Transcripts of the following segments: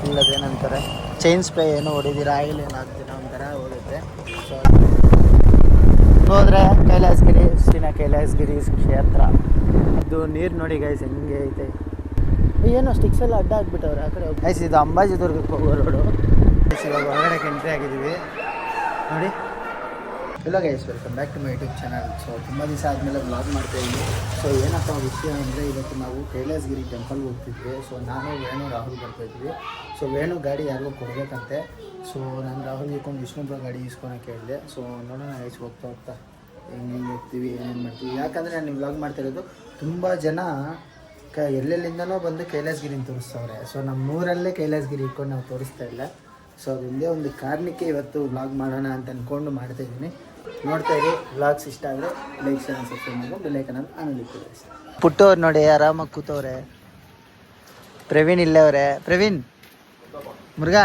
ಇಲ್ಲದೇನಂತಾರೆ chain spray ಏನು ಹೊಡಿದಿರ oil ಏನಾಗ್ತೀರ ಒಂಥರ ಹೋಗುತ್ತೆ. ಸೊ ಹೋದ್ರೆ ಕೈಲಾಸಗಿರಿ ಕೈಲಾಸಗಿರಿ ಕ್ಷೇತ್ರ. ಇದು ನೀರು ನೋಡಿ ಗೈಸ್ ಹೆಂಗೆ ಐತೆ. ಏನೋ ಸ್ಟಿಕ್ಸ್ ಎಲ್ಲ ಅಡ್ಡ ಆಗ್ಬಿಟ್ಟವ್ರೆ ಆ ಕಡೆ. ಗೈಸ್ ಇದು ಅಂಬಾಜಿದುರ್ಗಕ್ಕೆ ಹೋಗೋ ರೋಡು. ಇವಾಗ ಹೊರಗಡೆ ಎಂಟ್ರಿ ಆಗಿದ್ದೀವಿ ನೋಡಿ. Hello guys, welcome back to my YouTube channel. So ತುಂಬ ದಿವಸ ಆದಮೇಲೆ ವ್ಲಾಗ್ ಮಾಡ್ತಾಯಿದ್ವಿ. ಸೊ ಏನಪ್ಪ ವಿಷಯ ಅಂದರೆ ಇವತ್ತು ನಾವು ಕೈಲಾಸಗಿರಿ ಟೆಂಪಲ್ಗೆ ಹೋಗ್ತಿದ್ವಿ. ಸೊ ನಾನು ವೇಣು ರಾಹುಲ್ ಬರ್ತಾಯಿದ್ವಿ. ಸೊ ವೇಣು ಗಾಡಿ ಯಾರಿಗೂ ಕೊಡಬೇಕಂತೆ. ಸೊ ನಾನು ರಾಹುಲ್ ಇಟ್ಕೊಂಡು ವಿಷ್ಣುಬ್ರ ಗಾಡಿ ಇಸ್ಕೊಳಕ್ಕೆ ಹೇಳಿದೆ. ಸೊ ನೋಡೋಣ ಗೈಸ್ ಹೋಗ್ತಾ ಹೆಂಗೆ ಹೋಗ್ತೀವಿ ಏನೇನು ಮಾಡ್ತೀವಿ. ಯಾಕಂದರೆ ನಾನು ವ್ಲಾಗ್ ಮಾಡ್ತಾಯಿರೋದು ತುಂಬ ಜನ ಎಲ್ಲೆಲ್ಲಿಂದನೋ ಬಂದು ಕೈಲಾಸಗಿರಿನ ತೋರಿಸ್ತವ್ರೆ. ಸೊ ನಮ್ಮ ಊರಲ್ಲೇ ಕೈಲಾಸಗಿರಿ ಇಟ್ಕೊಂಡು ನಾವು ತೋರಿಸ್ತಾ ಇಲ್ಲ. ಸೊ ಅದೊಂದೇ ಒಂದು ಕಾರಣಕ್ಕೆ ಇವತ್ತು ವ್ಲಾಗ್ ಮಾಡೋಣ ಅಂತ ಅಂದ್ಕೊಂಡು ಮಾಡ್ತಾಯಿದ್ದೀನಿ. ನೋಡ್ತಾ ಇರಿ. ವ್ಲಾಗ್ಸ್ ಇಷ್ಟ ಆದರೆ ಲೈಕ್ ಶೇರ್ ಸಬ್ಸ್ಕ್ರೈಬ್ ಮಾಡಿ ಬೆಲ್ಲೈಕನ್ ಆಮೇಲೆ ಇಟ್ಟಿದೆ. ಪುಟ್ಟವ್ರು ನೋಡಿ ಆರಾಮಾಗಿ ಕೂತವ್ರೆ. ಪ್ರವೀಣ್ ಇಲ್ಲೇ ಅವರೇ. ಪ್ರವೀಣ್ ಮುರುಘಾ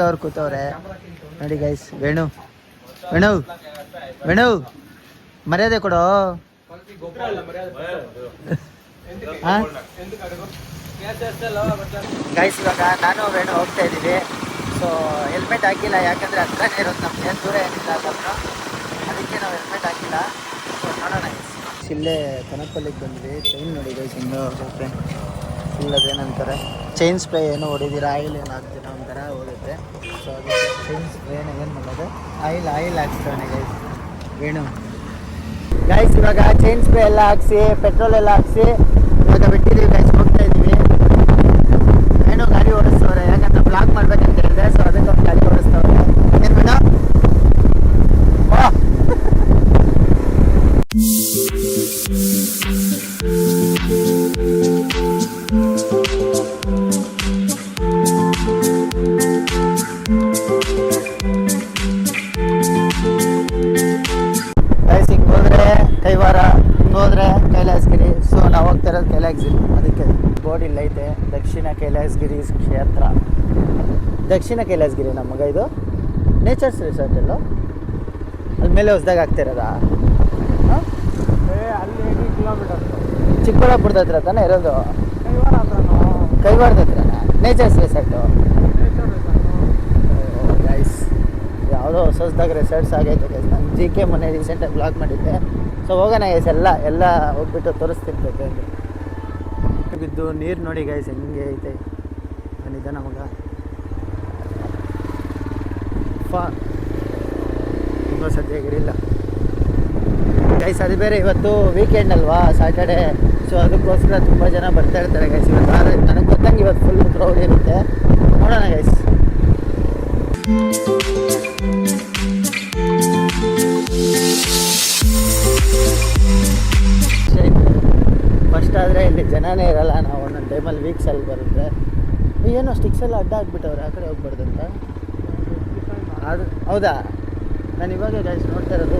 ಅವ್ರು ಕೂತವ್ರೆ ನೋಡಿ ಗೈಸ್. ವೇಣು ಮರ್ಯಾದೆ ಕೊಡೋ. ಗೈಸ್ ಇವಾಗ ನಾನು ವೇಣು ಹೋಗ್ತಾ ಇದ್ದೀವಿ. ಸೊ ಹೆಲ್ಮೆಟ್ ಹಾಕಿಲ್ಲ, ಯಾಕಂದರೆ ಹತ್ರನೇ ಇರೋದು ನಮಗೆ, ದೂರ ಏನಿಲ್ಲ ಅದನ್ನು, ಅದಕ್ಕೆ ನಾವು ಹೆಲ್ಮೆಟ್ ಹಾಕಿಲ್ಲ. ಸೊ ನೋಡೋಣ ಗೈಸ್. ಇಲ್ಲೇ ಕನಕಪಲ್ಲಿಗೆ ಬಂದ್ವಿ. ಚೈನ್ ನೋಡಿ ಗೈಸ್ ಹಿಂಗೆ ಹೋಗುತ್ತೆ. ಇಲ್ಲದೇನಂತಾರೆ ಚೈನ್ ಸ್ಪ್ರೇ ಏನು ಹೊಡಿದಿರ ಆಯಿಲ್ ಏನು ಹಾಕ್ತೀರ ಒಂಥರ ಹೋಗುತ್ತೆ. ಸೊ ಅದಕ್ಕೆ ಚೈನ್ ಸ್ಪ್ರೇ ಏನು ಮಾಡೋದು ಆಯಿಲ್ ಹಾಕ್ಸ್ತಾನೆ ಗೈಸ್ ವೇಣು. ಗೈಸ್ ಇವಾಗ ಚೈನ್ ಸ್ಪ್ರೇ ಎಲ್ಲ ಹಾಕ್ಸಿ ಪೆಟ್ರೋಲ್ ಎಲ್ಲ ಹಾಕ್ಸಿ ಇವಾಗ ಬಿಟ್ಟಿದ್ದೀವಿ ಗೈಸ್. ಹೋಗ್ತಾ ಇದ್ದೀವಿ. ಏನೋ ಗಾಡಿ ಓಡಿಸ್ತವ್ರೆ, ಯಾಕಂದ್ರೆ ಬ್ಲಾಗ್ ಮಾಡ್ಬೇಕಂತ ಹೇಳಿದೆ. ಸೊ ಅದಕ್ಕೆ ಒಂದು ಗಾಡಿ ಓಡಿಸ್ತವ್ರೆ. ಏನು ಬೇಡ ಗೈಸ್. ಹಿಂಗೆ ಹೋದ್ರೆ ಕೈವಾರ, ಹಿಂಗೆ ಹೋದ್ರೆ ಕೈಲಾಸಗಿರಿ. ಸೊ ನಾವು ಹೋಗ್ತಾ ಇರೋದು ಕೈಲಾಸಗಿರಿ. ಅದಕ್ಕೆ ಬೋರ್ಡ್ ಇಲ್ಲ ಐತೆ, ದಕ್ಷಿಣ ಕೈಲಾಸಗಿರಿ ಕ್ಷೇತ್ರ. ದಕ್ಷಿಣ ಕೈಲಾಸಗಿರಿ ನಮಗ ಇದು ನೇಚರ್ಸ್ ರಿಸಾರ್ಟ್ ಎಲ್ಲೋ ಅದ್ಮೇಲೆ ಹೊಸದಾಗಿ ಆಗ್ತಿರೋದಾ? ಅಲ್ಲಿ 80 ಕಿಲೋಮೀಟರ್ ಚಿಕ್ಕಬಳ್ಳಾಪುರದ ಹತ್ರ ತಾನೇ ಇರೋದು. ಕೈವಾರದ ಹತ್ರ ನೇಚರ್ಸ್ ರಿಸಾರ್ಟು. ಗೈಸ್ ಯಾವುದೋ ಹೊಸದಾಗಿ ರೆಸಾರ್ಟ್ಸ್ ಆಗೈತೆ ಗೈಸ್. ನಾನು JK ಮೊನ್ನೆ ರೀಸೆಂಟಾಗಿ ಬ್ಲಾಗ್ ಮಾಡಿದ್ದೆ. ಸೊ ಹೋಗೋಣ ಗೈಸ್, ಎಲ್ಲ ಹೋಗ್ಬಿಟ್ಟು ತೋರಿಸ್ತಿರ್ಬೇಕು. ಅಂದರೆ ಬಿದ್ದು ನೀರು ನೋಡಿ ಗೈಸ್ ಹೆಂಗೆ ಐತೆ. ನಿಧಾನ ನಮಗ ತುಂಬ ಸದ್ಯಗಿರಿಲ್ಲ ಗೈಸ್. ಅದು ಬೇರೆ ಇವತ್ತು ವೀಕೆಂಡ್ ಅಲ್ವಾ, ಸ್ಯಾಟರ್ಡೆ. ಸೊ ಅದಕ್ಕೋಸ್ಕರ ತುಂಬ ಜನ ಬರ್ತಾ ಇರ್ತಾರೆ ಗೈಸ್. ಇವತ್ತು ನನಗೆ ಗೊತ್ತಂಗೆ ಇವತ್ತು ಫುಲ್ ಕ್ರೌಡ್ ಇರುತ್ತೆ. ನೋಡೋಣ ಗೈಸ್. ಫಸ್ಟ್ ಆದರೆ ಇಲ್ಲಿ ಜನನೇ ಇರಲ್ಲ. ನಾವು ಒಂದೊಂದು ಟೈಮಲ್ಲಿ ವೀಕ್ಸಲ್ಲಿ ಬರುತ್ತೆ. ಏನೋ ಸ್ಟಿಕ್ಸ್ ಎಲ್ಲ ಅಡ್ಡ ಆಗಿಬಿಟ್ಟವ್ರೆ ಆ ಕಡೆ ಹೋಗ್ಬಾರ್ದಂತ. ಅದು ಹೌದಾ? ನಾನು ಇವಾಗ ಗೈಸ್ ನೋಡ್ತಾ ಇರೋದು.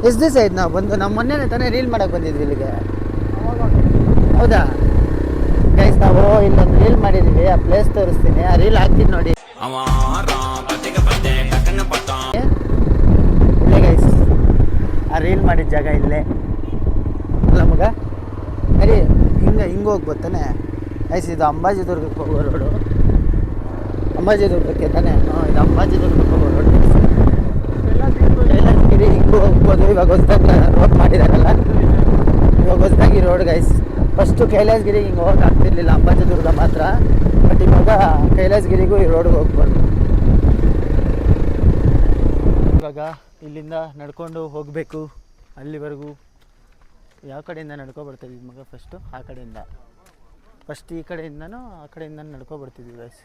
ಎಷ್ಟು ದಿವಸ ಆಯ್ತು ನಾವು ಬಂದು? ನಮ್ಮ ಮೊನ್ನೆ ತಾನೇ ರೀಲ್ ಮಾಡೋಕ್ಕೆ ಬಂದಿದ್ವಿ ಇಲ್ಲಿಗೆ. ಹೌದಾ ಗೈಸ್? ನಾವು ಇಲ್ಲೊಂದು ರೀಲ್ ಮಾಡಿದ್ದೀವಿ, ಆ ಪ್ಲೇಸ್ ತೋರಿಸ್ತೀನಿ. ಆ ರೀಲ್ ಹಾಕ್ತೀನಿ ನೋಡಿ. ಇಲ್ಲೇ ಗೈಸ್ ಆ ರೀಲ್ ಮಾಡಿದ ಜಾಗ ಇಲ್ಲೇ ಅಲ್ಲ ಮಗ. ಅರಿ ಹಿಂಗೆ ಹೋಗ್ಬೋದು ತಾನೆ ಗೈಸ್. ಇದು ಅಂಬಾಜಿದುರ್ಗಕ್ಕೆ ಹೋಗೋ ರೋಡು. ಅಂಬಾಜಿದುರ್ಗಕ್ಕೆ ತಾನೆ? ಇದು ಅಂಬಾಜಿದುರ್ಗಕ್ಕೆ ಹೋಗೋ ರೋಡ್. ಕೈಲಾಸಗಿರಿ ಹಿಂಗೂ ಹೋಗ್ಬೋದು. ಇವಾಗ ಹೊಸದಾಗಿ ರೋಡ್ ಮಾಡಿದಾರಲ್ಲ, ಇವಾಗ ಹೊಸದಾಗಿ ರೋಡ್ ಗೈಸ್. ಫಸ್ಟು ಕೈಲಾಸಗಿರಿ ಹಿಂಗೆ ಹೋಗಕ್ಕೆ ಆಗ್ತಿರ್ಲಿಲ್ಲ, ಅಂಬಾಜಿದುರ್ಗ ಮಾತ್ರ. ಬಟ್ ಇವಾಗ ಕೈಲಾಸಗಿರಿಗೂ ಈ ರೋಡ್ಗೆ ಹೋಗ್ಬೋದು. ಇವಾಗ ಇಲ್ಲಿಂದ ನಡ್ಕೊಂಡು ಹೋಗಬೇಕು ಅಲ್ಲಿವರೆಗೂ. ಯಾವ ಕಡೆಯಿಂದ ನಡ್ಕೊಬರ್ತಾಯಿದ್ವಿ ಮಗ? ಫಸ್ಟು ಆ ಕಡೆಯಿಂದ, ಫಸ್ಟ್ ಈ ಕಡೆಯಿಂದನೂ ಆ ಕಡೆಯಿಂದ ನಡ್ಕೊಬರ್ತಿದ್ವಿ ಗೈಸ್.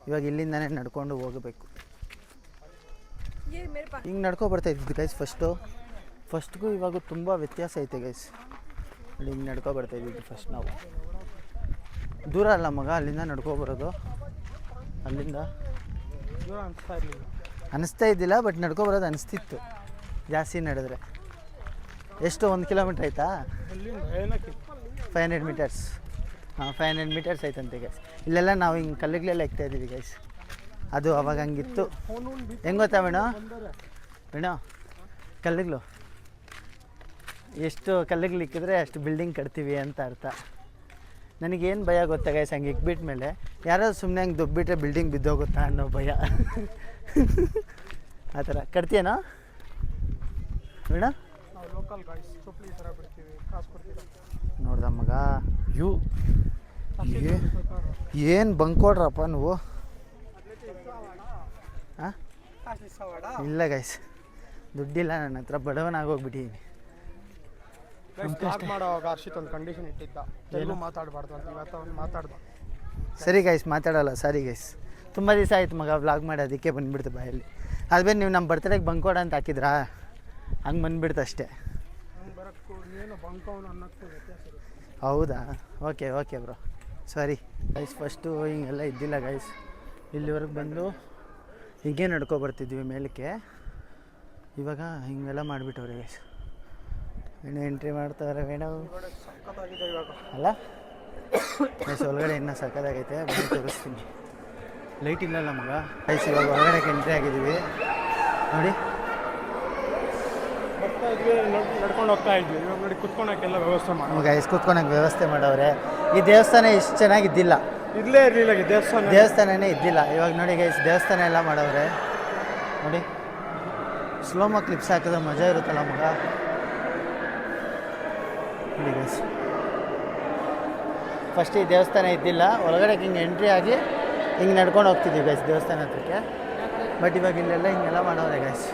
ಇವಾಗ ಇಲ್ಲಿಂದನೇ ನಡ್ಕೊಂಡು ಹೋಗಬೇಕು. ಹಿಂಗೆ ನಡ್ಕೊಬರ್ತಾಯಿದ್ವಿ ಗೈಸ್ ಫಸ್ಟ್ಗೂ ಇವಾಗ ತುಂಬ ವ್ಯತ್ಯಾಸ ಐತೆ ಗೈಸ್. ಅಲ್ಲಿ ಹಿಂಗೆ ನಡ್ಕೊಬರ್ತಾಯಿದ್ವಿ ಫಸ್ಟ್ ನಾವು. ದೂರ ಅಲ್ಲ ಮಗ ಅಲ್ಲಿಂದ ನಡ್ಕೊಬರೋದು. ಅಲ್ಲಿಂದ ದೂರ ಅನಿಸ್ತಾ ಇದ್ದಿಲ್ಲ, ಬಟ್ ನಡ್ಕೊಬರೋದು ಅನಿಸ್ತಿತ್ತು ಜಾಸ್ತಿ ನಡೆದ್ರೆ. ಎಷ್ಟು 1 ಕಿಲೋಮೀಟ್ರ್ ಆಯಿತಾ? 500 ಮೀಟರ್ಸ್. 500 ಮೀಟರ್ಸ್ ಆಯ್ತಂತೆ ಗೈಸ್. ಇಲ್ಲೆಲ್ಲ ನಾವು ಹಿಂಗೆ ಕಲ್ಲಿಗಳೆಲ್ಲ ಎಕ್ತಾ ಇದ್ದೀವಿ ಗೈಸ್. ಅದು ಅವಾಗ ಹಂಗಿತ್ತು. ಹೆಂಗೆ ಗೊತ್ತಾ ವೇಣು ಕಲ್ಲಿಗಳು ಎಷ್ಟು ಕಲ್ಲಿಗಳಿಕ್ಕಿದ್ರೆ ಅಷ್ಟು ಬಿಲ್ಡಿಂಗ್ ಕಟ್ತೀವಿ ಅಂತ ಅರ್ಥ. ನನಗೇನು ಭಯ ಗೊತ್ತಾ ಗೈಸ್, ಹಂಗೆ ಇಕ್ಬಿಟ್ಟ ಮೇಲೆ ಯಾರಾದ್ರು ಸುಮ್ಮನೆ ಹಂಗೆ ದುಬ್ಬಿಟ್ರೆ ಬಿಲ್ಡಿಂಗ್ ಬಿದ್ದೋಗುತ್ತಾ ಅನ್ನೋ ಭಯ. ಆ ಥರ ಕಟ್ತೀಯನೋ ಬೇಡ ನೋಡ್ದ ಮಗ. ಏನು ಬಂದ್ಕೊಡ್ರಪ್ಪ ನೀವು. ಹಾಂ ಇಲ್ಲ ಗೈಸ್, ದುಡ್ಡಿಲ್ಲ ನನ್ನ ಹತ್ರ, ಬಡವನಾಗೋಗ್ಬಿಟ್ಟಿದ್ದೀನಿ. ಸರಿ ಗೈಸ್ ಮಾತಾಡಲ್ಲ, ಸಾರಿ ಗೈಸ್. ತುಂಬ ದಿವಸ ಆಯ್ತು ಮಗ ವ್ಲಾಗ್ ಮಾಡಿ, ಅದಕ್ಕೆ ಬಂದುಬಿಡ್ತು ಬಾಯಲ್ಲಿ. ಅದೇ ನೀವು ನಮ್ಮ ಬರ್ತಡೆಗೆ ಬಂಕೋಡ ಅಂತ ಹಾಕಿದ್ರಾ, ಹಂಗೆ ಬಂದುಬಿಡ್ತು ಅಷ್ಟೇ. ಹೌದಾ, okay okay bro, sorry guys. First ಹಿಂಗೆಲ್ಲ ಇದ್ದಿಲ್ಲ ಗೈಸ್, ಇಲ್ಲಿವರೆಗೆ ಬಂದು ಹೀಗೆ ನಡ್ಕೊಬರ್ತಿದ್ವಿ ಮೇಲಕ್ಕೆ. ಇವಾಗ ಹಿಂಗೆಲ್ಲ ಮಾಡಿಬಿಟ್ಟವ್ರೆ ಗೈಸ್. ಇನ್ನೂ ಎಂಟ್ರಿ ಮಾಡ್ತಾವ್ರೆ ವೇಣು ಅಲ್ಲ ಗೈಸ್. ಒಳಗಡೆ ಇನ್ನೂ ಸಕ್ಕತ್ತಾಗೈತೆ, ಬಂದು ತೋರಿಸ್ತೀನಿ. ಲೈಟ್ ಇಲ್ಲಲ್ಲ ಮಗ ಗೈಸ್. ಇವಾಗ ಒಳಗಡೆಗೆ ಎಂಟ್ರಿ ಆಗಿದ್ದೀವಿ ನೋಡಿ. ನಡ್ಕೊಂಡು ಹೋಗ್ತಾ ಇದ್ವಿ, ಇವಾಗ ನೋಡಿ ಕುತ್ಕೊಳಕ್ಕೆಲ್ಲ ವ್ಯವಸ್ಥೆ ಮಾಡಿ ಗೈಸ್, ಕುತ್ಕೊಳಕ್ಕೆ ವ್ಯವಸ್ಥೆ ಮಾಡವ್ರೆ. ಈ ದೇವಸ್ಥಾನ ಇಷ್ಟು ಚೆನ್ನಾಗಿದ್ದಿಲ್ಲ, ಇಲ್ಲೇ ಇರಲಿಲ್ಲ ದೇವಸ್ಥಾನನೇ ಇದ್ದಿಲ್ಲ. ಇವಾಗ ನೋಡಿ ಗೈಸ್, ದೇವಸ್ಥಾನ ಎಲ್ಲ ಮಾಡವ್ರೆ ನೋಡಿ. ಸ್ಲೋಮೋ ಕ್ಲಿಪ್ಸ್ ಹಾಕಿದ್ರೆ ಮಜಾ ಇರುತ್ತಲ್ಲ ಮಗ. ನೋಡಿ ಗೈಸ್, ಫಸ್ಟ್ ಈ ದೇವಸ್ಥಾನ ಇದ್ದಿಲ್ಲ, ಒಳಗಡೆ ಹಿಂಗೆ ಎಂಟ್ರಿ ಆಗಿ ಹಿಂಗೆ ನಡ್ಕೊಂಡು ಹೋಗ್ತಿದ್ವಿ ಗೈಸ್ ದೇವಸ್ಥಾನ ಹತ್ರಕ್ಕೆ. ಬಟ್ ಇವಾಗ ಇಲ್ಲೆಲ್ಲ ಹಿಂಗೆಲ್ಲ ಮಾಡವ್ರೆ ಗೈಸ್.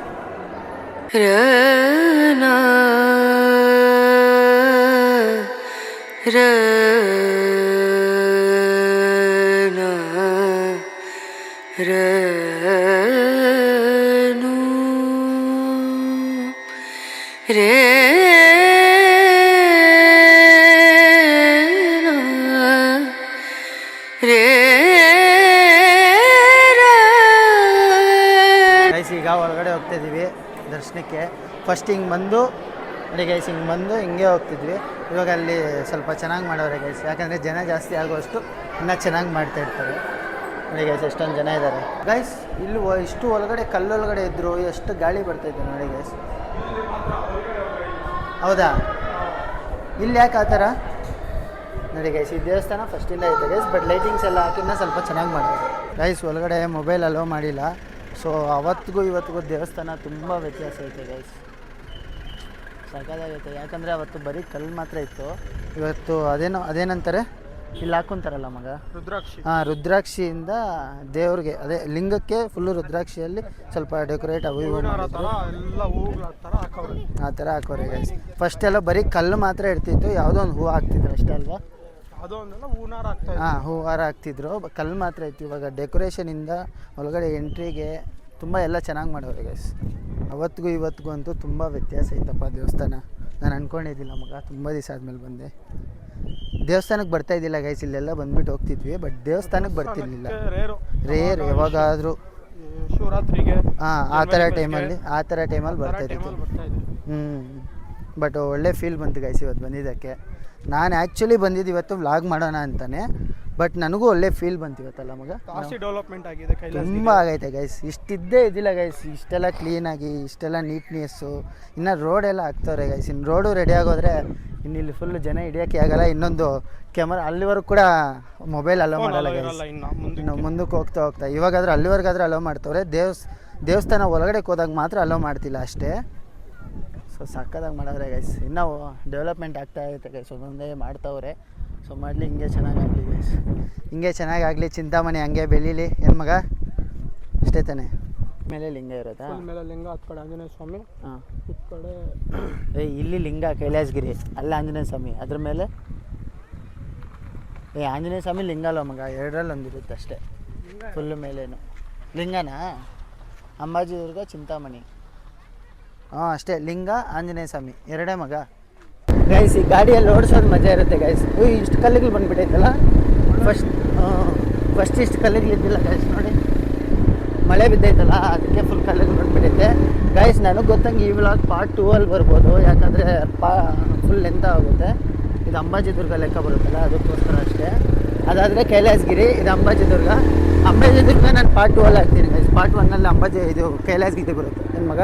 ಈಗ ಒಳಗಡೆ ಹೋಗ್ತಾ ಇದ್ದೀವಿ ದರ್ಶನಕ್ಕೆ. ಫಸ್ಟ್ ಹಿಂಗೆ ಬಂದು ನೋಡಿ ಗೈಸ್, ಹಿಂಗೆ ಬಂದು ಹಿಂಗೆ ಹೋಗ್ತಿದ್ವಿ. ಇವಾಗ ಅಲ್ಲಿ ಸ್ವಲ್ಪ ಚೆನ್ನಾಗಿ ಮಾಡೋರೆ ಗೈಸ್, ಯಾಕಂದರೆ ಜನ ಜಾಸ್ತಿ ಆಗುವಷ್ಟು ಇನ್ನೂ ಚೆನ್ನಾಗಿ ಮಾಡ್ತಾ ಇರ್ತಾರೆ. ನೋಡಿ ಗೈಸ್, ಎಷ್ಟೊಂದು ಜನ ಇದ್ದಾರೆ ಗೈಸ್. ಇಲ್ಲಿ ಇಷ್ಟು ಒಳಗಡೆ ಕಲ್ಲೊಳಗಡೆ ಇದ್ದರು, ಎಷ್ಟು ಗಾಳಿ ಬರ್ತಾಯಿತ್ತು ನೋಡಿ ಗೈಸ್. ಹೌದಾ, ಇಲ್ಲಿ ಯಾಕೆ ಆ ಥರ ನೋಡಿ ಗೈಸ್. ಈ ದೇವಸ್ಥಾನ ಫಸ್ಟಿಂದ ಐತೆ ಗೈಸ್, ಬಟ್ ಲೈಟಿಂಗ್ಸ್ ಎಲ್ಲ ಹಾಕಿ ಇನ್ನೂ ಸ್ವಲ್ಪ ಚೆನ್ನಾಗಿ ಮಾಡೋದು ಗೈಸ್. ಒಳಗಡೆ ಮೊಬೈಲ್ ಅಲೋ ಮಾಡಿಲ್ಲ. ಸೊ ಅವತ್ತಿಗೂ ಇವತ್ತಿಗೂ ದೇವಸ್ಥಾನ ತುಂಬ ವ್ಯತ್ಯಾಸ ಐತೆ ಗೈಸ್, ಸಕ್ಕತ್ತಾಗೈತೆ. ಯಾಕಂದರೆ ಅವತ್ತು ಬರೀ ಕಲ್ಲು ಮಾತ್ರ ಇತ್ತು, ಇವತ್ತು ಅದೇನಂತಾರೆ ಇಲ್ಲಿ ಹಾಕೊಂತಾರಲ್ಲ ಮಗ, ರುದ್ರಾಕ್ಷಿ. ಹಾಂ, ರುದ್ರಾಕ್ಷಿಯಿಂದ ದೇವ್ರಿಗೆ, ಅದೇ ಲಿಂಗಕ್ಕೆ ಫುಲ್ಲು ರುದ್ರಾಕ್ಷಿಯಲ್ಲಿ ಸ್ವಲ್ಪ ಡೆಕೋರೇಟ್ ಅವು ಇವು ಆ ಥರ ಹಾಕೋರೆ ಗೈಸ್. ಫಸ್ಟ್ ಎಲ್ಲ ಬರೀ ಕಲ್ಲು ಮಾತ್ರ ಇರ್ತಿತ್ತು, ಯಾವುದೋ ಒಂದು ಹೂವು ಹಾಕ್ತಿದ್ರು ಅಷ್ಟೇ ಅಲ್ವಾ. ಹಾಂ, ಹೂವಾರ ಹಾಕ್ತಿದ್ರು, ಕಲ್ಲು ಮಾತ್ರ ಇತ್ತು. ಇವಾಗ ಡೆಕೋರೇಷನಿಂದ ಒಳಗಡೆ ಎಂಟ್ರಿಗೆ ತುಂಬ ಎಲ್ಲ ಚೆನ್ನಾಗಿ ಮಾಡೋರು ಗೈಸ್. ಅವತ್ತಿಗೂ ಇವತ್ತಿಗೂ ಅಂತೂ ತುಂಬ ವ್ಯತ್ಯಾಸ ಐತಪ್ಪ ದೇವಸ್ಥಾನ. ನಾನು ಅಂದ್ಕೊಂಡಿದ್ದಿಲ್ಲ ಮಗ, ತುಂಬ ದಿವಸ ಆದಮೇಲೆ ಬಂದೆ. ದೇವಸ್ಥಾನಕ್ಕೆ ಬರ್ತಾ ಇದ್ದಿಲ್ಲ ಗೈಸ್, ಇಲ್ಲೆಲ್ಲ ಬಂದ್ಬಿಟ್ಟು ಹೋಗ್ತಿದ್ವಿ, ಬಟ್ ದೇವಸ್ಥಾನಕ್ಕೆ ಬರ್ತಿರ್ಲಿಲ್ಲ. ರೇರ್ ಯಾವಾಗಾದರೂ ಶಿವರಾತ್ರಿಗೆ, ಹಾಂ, ಆ ಥರ ಟೈಮಲ್ಲಿ ಬರ್ತಾಯಿತ್ತು. ಬಟ್ ಒಳ್ಳೆ ಫೀಲ್ ಬಂತು ಗೈಸ್ ಇವತ್ತು ಬಂದಿದ್ದಕ್ಕೆ. ನಾನು ಆ್ಯಕ್ಚುಲಿ ಬಂದಿದ್ದು ಇವತ್ತು ವ್ಲಾಗ್ ಮಾಡೋಣ ಅಂತಾನೆ, ಬಟ್ ನನಗೂ ಒಳ್ಳೆ ಫೀಲ್ ಬಂತು ಇವತ್ತಲ್ಲ ಮಗ. ಡೆವಲಪ್ಮೆಂಟ್ ಆಗಿದೆ, ತುಂಬ ಆಗೈತೆ ಗೈಸ್. ಇಷ್ಟಿದ್ದೇ ಇದ್ದಿಲ್ಲ ಗೈಸ್, ಇಷ್ಟೆಲ್ಲ ಕ್ಲೀನಾಗಿ, ಇಷ್ಟೆಲ್ಲ ನೀಟ್ನೆಸ್ಸು. ಇನ್ನು ರೋಡೆಲ್ಲ ಹಾಕ್ತವ್ರೆ ಗೈಸ್. ಇನ್ನು ರೋಡು ರೆಡಿ ಆಗೋದ್ರೆ ಇನ್ನು ಇಲ್ಲಿ ಫುಲ್ ಜನ ಹಿಡಿಯೋಕ್ಕೆ ಆಗಲ್ಲ. ಇನ್ನೊಂದು ಕ್ಯಾಮರಾ ಅಲ್ಲಿವರೆಗೂ ಕೂಡ ಮೊಬೈಲ್ ಅಲೋ ಮಾಡಲ್ಲ ಗೈಸ್. ಇನ್ನು ಮುಂದಕ್ಕೆ ಹೋಗ್ತಾ ಇವಾಗಾದ್ರೆ ಅಲ್ಲಿವರೆಗಾದ್ರೆ ಅಲೋ ಮಾಡ್ತವ್ರೆ. ದೇವಸ್ಥಾನ ಒಳಗಡೆ ಹೋದಾಗ ಮಾತ್ರ ಅಲೋ ಮಾಡ್ತಿಲ್ಲ ಅಷ್ಟೇ. ಸೊ ಸಕ್ಕದಾಗಿ ಮಾಡೋರೆ ಗೈಸ್. ಇನ್ನೂ ಡೆವಲಪ್ಮೆಂಟ್ ಆಗ್ತಾ ಇರುತ್ತೆ ಗೈಸ್, ಒಂದೊಂದೇ ಮಾಡ್ತವ್ರೆ. ಸೊ ಮಾಡಲಿ, ಹಿಂಗೆ ಚೆನ್ನಾಗಾಗಲಿ ಗೈಸ್, ಹಿಂಗೆ ಚೆನ್ನಾಗಾಗಲಿ. ಚಿಂತಾಮಣಿ ಹಂಗೆ ಬೆಳೀಲಿ ಏನು ಮಗ, ಅಷ್ಟೇ ತಾನೆ. ಮೇಲೆ ಲಿಂಗ ಇರೋದಾ? ಮೇಲೆ ಲಿಂಗ, ಹತ್ತು ಕಡೆ ಆಂಜನೇಯ ಸ್ವಾಮಿ. ಹಾಂ, ಈ ಕಡೆ ಇಲ್ಲಿ ಲಿಂಗ ಕೈಲಾಸಗಿರಿ, ಅಲ್ಲ ಆಂಜನೇಯ ಸ್ವಾಮಿ. ಅದ್ರ ಮೇಲೆ ಆಂಜನೇಯ ಸ್ವಾಮಿ ಲಿಂಗ ಅಲ್ಲ ಮಗ, ಎರಡರಲ್ಲಿ ಒಂದಿರುತ್ತೆ ಅಷ್ಟೇ. ಫುಲ್ಲು ಮೇಲೇನು ಲಿಂಗನಾ? ಅಂಬಾಜಿ ದುರ್ಗ, ಚಿಂತಾಮಣಿ. ಹಾಂ ಅಷ್ಟೇ, ಲಿಂಗ ಆಂಜನೇಯ ಸ್ವಾಮಿ ಎರಡೇ ಮಗ ಗೈಸ್. ಈ ಗಾಡಿಯಲ್ಲಿ ಓಡಿಸೋದು ಮಜಾ ಇರುತ್ತೆ ಗೈಸ್. ಇಷ್ಟು ಕಲ್ಲಿಗಳು ಬಂದುಬಿಟ್ಟೈತಲ್ಲ. ಫಸ್ಟ್ ಇಷ್ಟು ಕಲ್ಲಿಗಳು ಇದ್ದಿಲ್ಲ ಗೈಸ್. ನೋಡಿ, ಮಳೆ ಬಿದ್ದೈತಲ್ಲ, ಅದಕ್ಕೆ ಫುಲ್ ಕಲ್ಲಿಗಳು ಬಂದುಬಿಟ್ಟೈತೆ ಗೈಸ್. ನನಗೆ ಗೊತ್ತಂಗೆ ಈ ವ್ಲಾಗ್ ಪಾರ್ಟ್ 2 ಅಲ್ಲಿ ಬರ್ಬೋದು, ಯಾಕಂದರೆ ಫುಲ್ ಲೆಂತ್ ಆಗುತ್ತೆ. ಇದು ಅಂಬಾಜಿ ದುರ್ಗ ಲೆಕ್ಕ ಬರುತ್ತಲ್ಲ, ಅದಕ್ಕೋಸ್ಕರ ಅಷ್ಟೇ. ಅದಾದರೆ ಕೈಲಾಸಗಿರಿ, ಇದು ಅಂಬಾಜಿ ದುರ್ಗ. ಅಂಬಾಜಿ ದುರ್ಗ ನಾನು ಪಾರ್ಟ್ 2 ಅಲ್ಲಿ ಹಾಕ್ತೀನಿ ಗೈಸ್. ಪಾರ್ಟ್ 1 ಅಲ್ಲಿ ಇದು ಕೈಲಾಸಗಿರಿ ಬರುತ್ತೆ ಏನು ಮಗ.